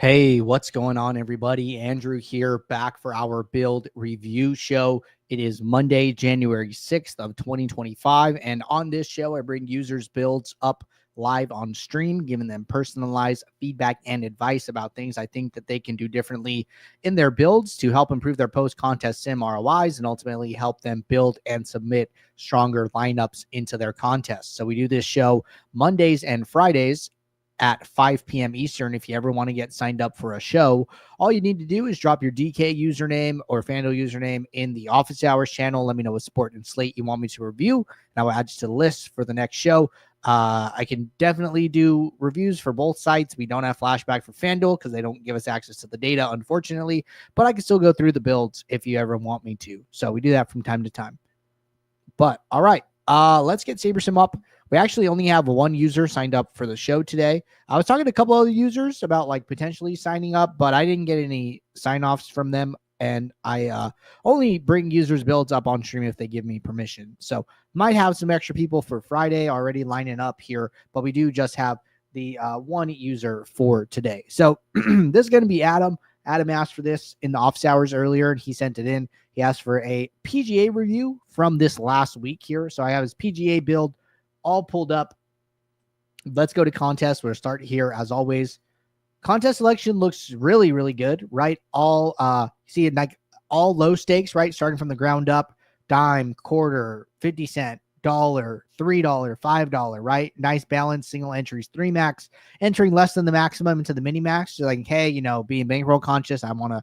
Hey, what's going on, everybody? Andrew here, back for our build review show. It is Monday, January 6th of 2025, and on this show, I bring users' builds up live on stream, giving them personalized feedback and advice about things I think that they can do differently in their builds to help improve their post-contest sim ROIs and ultimately help them build and submit stronger lineups into their contests. So we do this show Mondays and Fridays at 5 p.m. Eastern. If you ever want to get signed up for a show, all you need to do is drop your DK username or FanDuel username in the office hours channel. Let me know what sport and slate you want me to review, and I will add you to the list for the next show. I can definitely do reviews for both sites. We don't have flashback for FanDuel because they don't give us access to the data, unfortunately, but I can still go through the builds if you ever want me to. So we do that from time to time. But all right, let's get SaberSim up. We actually only have one user signed up for the show today. I was talking to a couple other users about like potentially signing up, but I didn't get any sign-offs from them. And I only bring users' builds up on stream if they give me permission. So might have some extra people for Friday already lining up here, but we do just have the one user for today. So this is going to be Adam. Adam asked for this in the office hours earlier, and he sent it in. He asked for a PGA review from this last week here. So I have his PGA build all pulled up. Let's go to contest. We'll start here as always. Contest selection looks really, really good, right? All see it like all low stakes, right? Starting from the ground up, dime, quarter, 50 cent, dollar, $3, $5, right? Nice balance, single entries, 3 max, entering less than the maximum into the mini max. So like, hey, being bankroll conscious, I want to,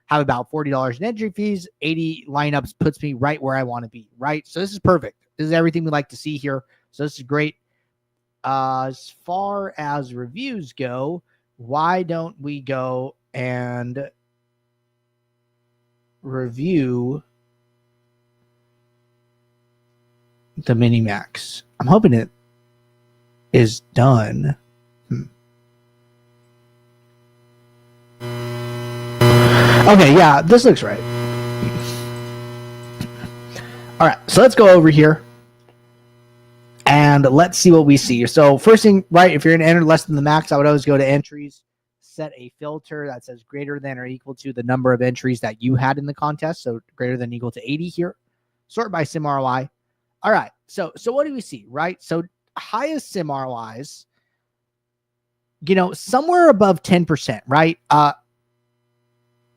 have about $40 in entry fees. 80 lineups puts me right where I want to be, right? So this is perfect. This is everything we like to see here. So this is great. As far as reviews go, why don't we go and review the mini max? I'm hoping it is done. Okay, yeah, this looks right. All right, so let's go over here and let's see what we see. So first thing, right, if you're going to enter less than the max, I would always go to entries, set a filter that says greater than or equal to the number of entries that you had in the contest. So greater than or equal to 80 here. Sort by sim ROI. All right, so what do we see, right? So highest sim ROIs, somewhere above 10%, right?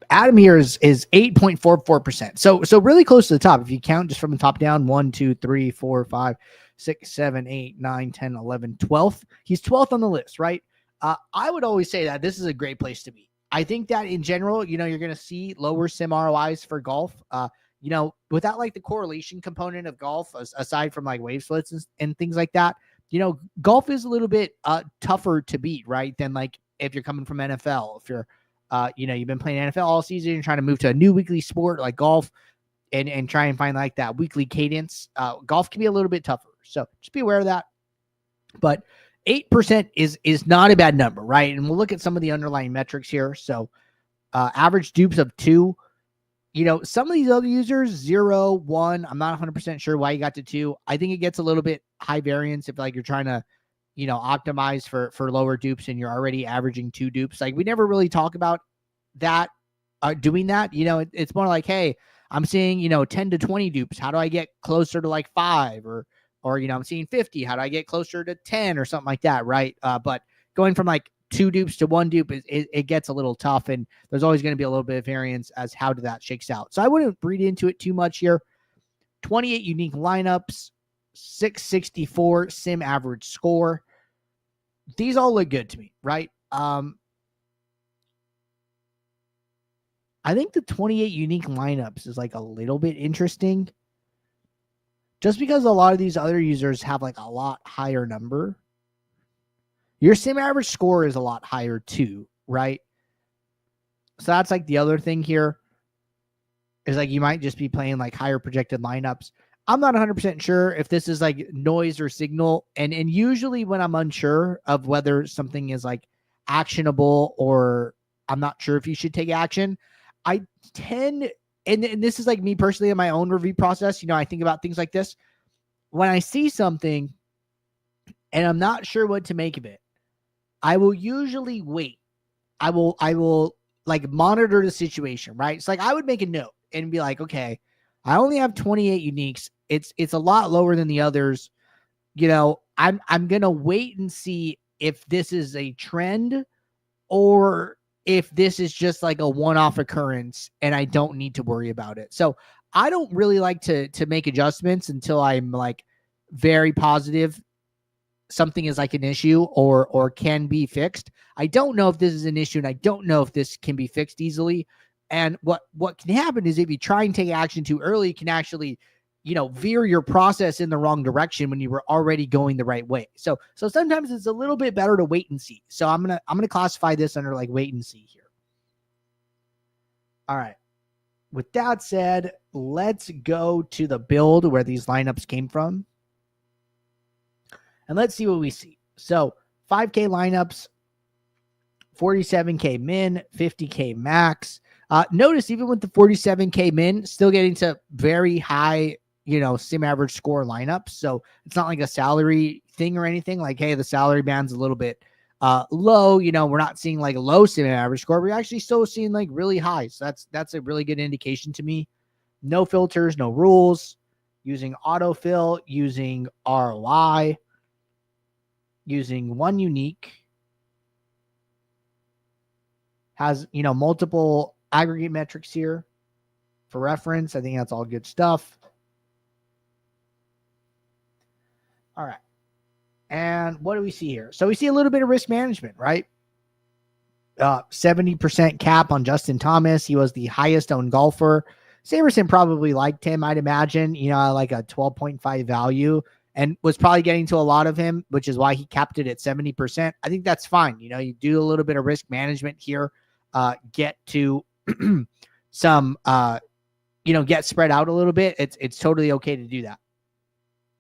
Adam here is 8.44%. So really close to the top. If you count just from the top down, 1, 2, 3, 4, 5, 6, 7, 8, 9, 10, 11, 12th. He's 12th on the list, right? I would always say that this is a great place to be. I think that in general, you're going to see lower sim ROIs for golf. Without like the correlation component of golf, aside from like wave splits and things like that, golf is a little bit tougher to beat, right? Than like if you're coming from NFL, if you're you've been playing NFL all season, you're trying to move to a new weekly sport like golf and try and find like that weekly cadence. Golf can be a little bit tougher. So just be aware of that. But 8% is not a bad number, right? And we'll look at some of the underlying metrics here. So average dupes of 2. Some of these other users, 0, 1, I'm not 100% sure why you got to 2. I think it gets a little bit high variance if like you're trying to optimize for lower dupes and you're already averaging 2 dupes. Like we never really talk about that, doing that. It's more like, hey, I'm seeing, 10 to 20 dupes. How do I get closer to like 5 or I'm seeing 50. How do I get closer to 10 or something like that? Right. But going from like 2 dupes to 1 dupe, it gets a little tough, and there's always going to be a little bit of variance as how that shakes out. So I wouldn't read into it too much here. 28 unique lineups, 664 sim average score. These all look good to me, right? I think the 28 unique lineups is like a little bit interesting just because a lot of these other users have like a lot higher number. Your sim average score is a lot higher too, right? So that's like the other thing here is like you might just be playing like higher projected lineups. I'm not 100% sure if this is like noise or signal. And usually when I'm unsure of whether something is like actionable or I'm not sure if you should take action, I tend, and this is like me personally in my own review process, I think about things like this. When I see something and I'm not sure what to make of it, I will usually wait I will like monitor the situation, right? It's like I would make a note and be like, okay, I only have 28 uniques. It's a lot lower than the others. I'm gonna wait and see if this is a trend or if this is just like a one-off occurrence and I don't need to worry about it. So I don't really like to make adjustments until I'm like very positive something is like an issue or can be fixed. I don't know if this is an issue and I don't know if this can be fixed easily. And what can happen is if you try and take action too early, it can actually, veer your process in the wrong direction when you were already going the right way. So sometimes it's a little bit better to wait and see. So I'm going to classify this under like wait and see here. All right. With that said, let's go to the build where these lineups came from. And let's see what we see. So 5K lineups, 47K min, 50K max. Notice even with the 47K min, still getting to very high, sim average score lineups. So it's not like a salary thing or anything. Like, hey, the salary band's a little bit low. We're not seeing like a low sim average score. We're actually still seeing like really high. So that's a really good indication to me. No filters, no rules. Using autofill, using ROI. Using one unique, has, multiple aggregate metrics here for reference. I think that's all good stuff. All right. And what do we see here? So we see a little bit of risk management, right? 70% cap on Justin Thomas. He was the highest owned golfer. Saberson probably liked him, I'd imagine, like a 12.5 value. And was probably getting to a lot of him, which is why he capped it at 70%. I think that's fine. You do a little bit of risk management here, get to some, get spread out a little bit. It's totally okay to do that.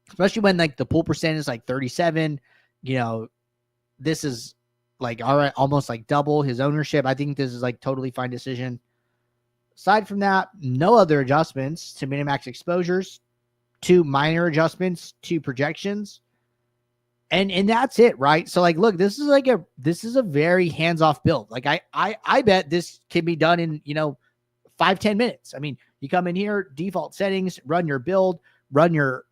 Especially when like the pool percent is like 37, this is like, all right, almost like double his ownership. I think this is like totally fine decision. Aside from that, no other adjustments to minimax exposures. 2 minor adjustments to projections. And that's it, right? So like, look, this is a very hands-off build. Like I bet this can be done in, 5-10 minutes. I mean, you come in here, default settings, run your build, run your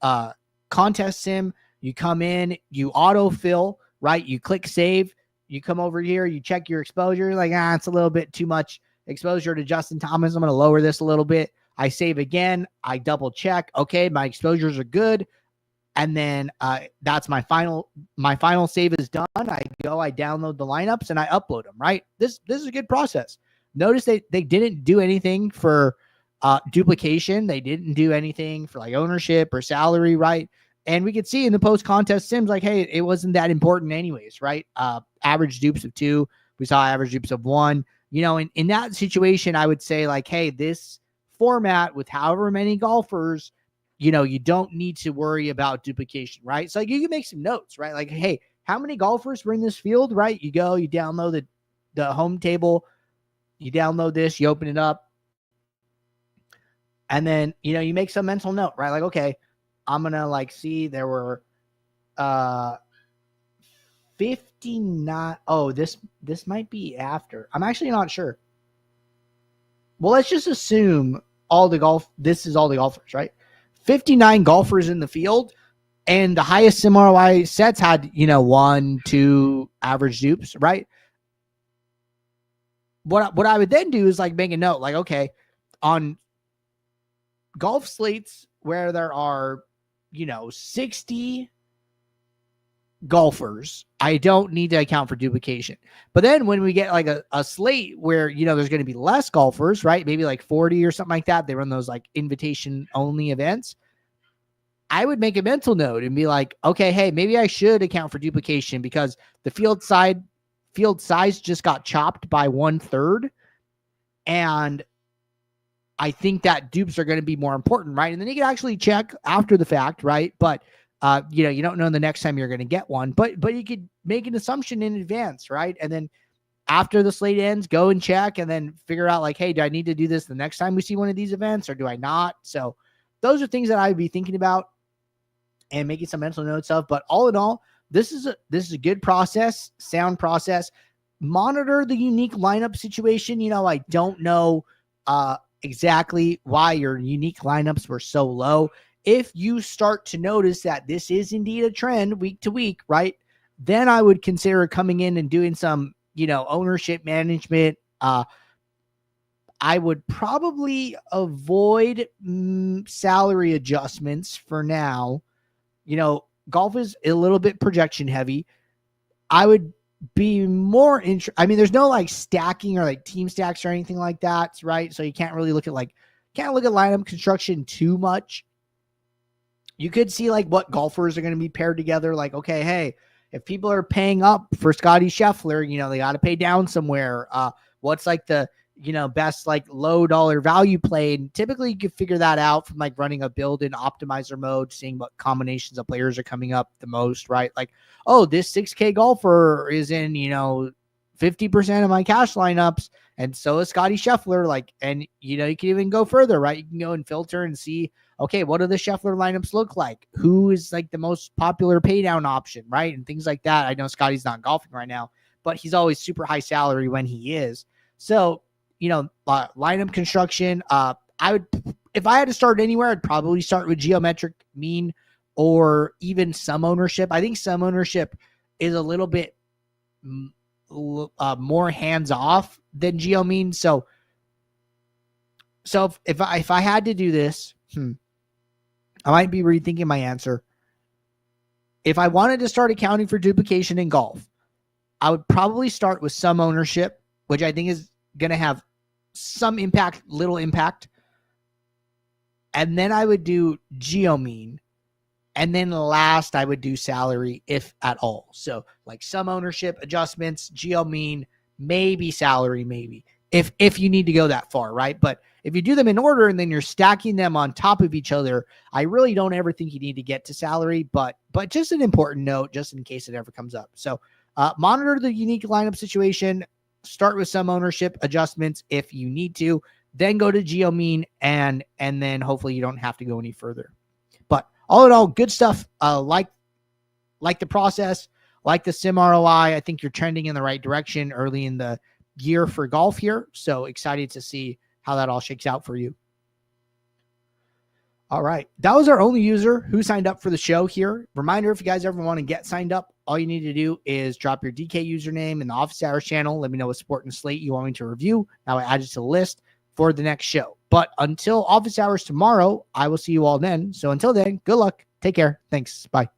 contest sim, you come in, you autofill, right? You click save, you come over here, you check your exposure, like, it's a little bit too much exposure to Justin Thomas. I'm going to lower this a little bit. I save again. I double check. Okay, my exposures are good. And then that's my final save is done. I download the lineups and I upload them, right? This is a good process. Notice they didn't do anything for duplication. They didn't do anything for like ownership or salary, right? And we could see in the post-contest sims, like, hey, it wasn't that important anyways, right? Average dupes of 2. We saw average dupes of 1. In that situation, I would say like, hey, this format with however many golfers, you don't need to worry about duplication, right? So like you can make some notes, right? Like, hey, how many golfers were in this field, right? You download the home table, you download this, you open it up, and then, you make some mental note, right? Like, okay, I'm going to like see there were 59. Oh, this might be after. I'm actually not sure. Well, let's just assume this is all the golfers, right? 59 golfers in the field, and the highest sim ROI sets had, 1, 2 average dupes, right? What I would then do is like make a note, like, okay, on golf slates where there are, 60 golfers, I don't need to account for duplication. But then when we get like a slate where, there's going to be less golfers, right? Maybe like 40 or something like that. They run those like invitation only events. I would make a mental note and be like, okay, hey, maybe I should account for duplication because the field size just got chopped by 1/3. And I think that dupes are going to be more important, right? And then you can actually check after the fact, right? But you don't know the next time you're going to get one, but you could make an assumption in advance, right? And then after the slate ends, go and check and then figure out like, hey, do I need to do this the next time we see one of these events or do I not? So those are things that I would be thinking about and making some mental notes of. But all in all, this is a good process, sound process. monitor the unique lineup situation. I don't know exactly why your unique lineups were so low. If you start to notice that this is indeed a trend week to week, right, then I would consider coming in and doing some, ownership management. I would probably avoid salary adjustments for now. Golf is a little bit projection heavy. I would be more interested. I mean, there's no like stacking or like team stacks or anything like that, right? So you can't really look at lineup construction too much. You could see like what golfers are going to be paired together. Like, okay, hey, if people are paying up for Scotty Scheffler, they got to pay down somewhere. What's like the best like low dollar value play? And typically you can figure that out from like running a build in optimizer mode, seeing what combinations of players are coming up the most, right? Like, oh, this 6K golfer is in, 50% of my cash lineups. And so is Scotty Scheffler. Like, and you can even go further, right? You can go and filter and see, okay, what do the Scheffler lineups look like? Who is like the most popular pay down option, right? And things like that. I know Scotty's not golfing right now, but he's always super high salary when he is. So, lineup construction, I would, if I had to start anywhere, I'd probably start with geometric mean or even some ownership. I think some ownership is a little bit more hands off than geo mean. So if I had to do this, I might be rethinking my answer. If I wanted to start accounting for duplication in golf, I would probably start with some ownership, which I think is going to have some impact, little impact. And then I would do geo mean. And then last I would do salary, if at all. So like some ownership adjustments, geo mean, maybe salary, maybe if you need to go that far, right? But if you do them in order and then you're stacking them on top of each other, I really don't ever think you need to get to salary, but just an important note, just in case it ever comes up. So monitor the unique lineup situation. Start with some ownership adjustments if you need to, then go to geo mean, and then hopefully you don't have to go any further. But all in all, good stuff. Like the process, like the sim ROI. I think you're trending in the right direction early in the year for golf here. So excited to see how that all shakes out for you. All right. That was our only user who signed up for the show here. Reminder, if you guys ever want to get signed up, all you need to do is drop your DK username in the Office Hours channel. Let me know what sport and slate you want me to review. Now I add it to the list for the next show. But until Office Hours tomorrow, I will see you all then. So until then, good luck. Take care. Thanks. Bye.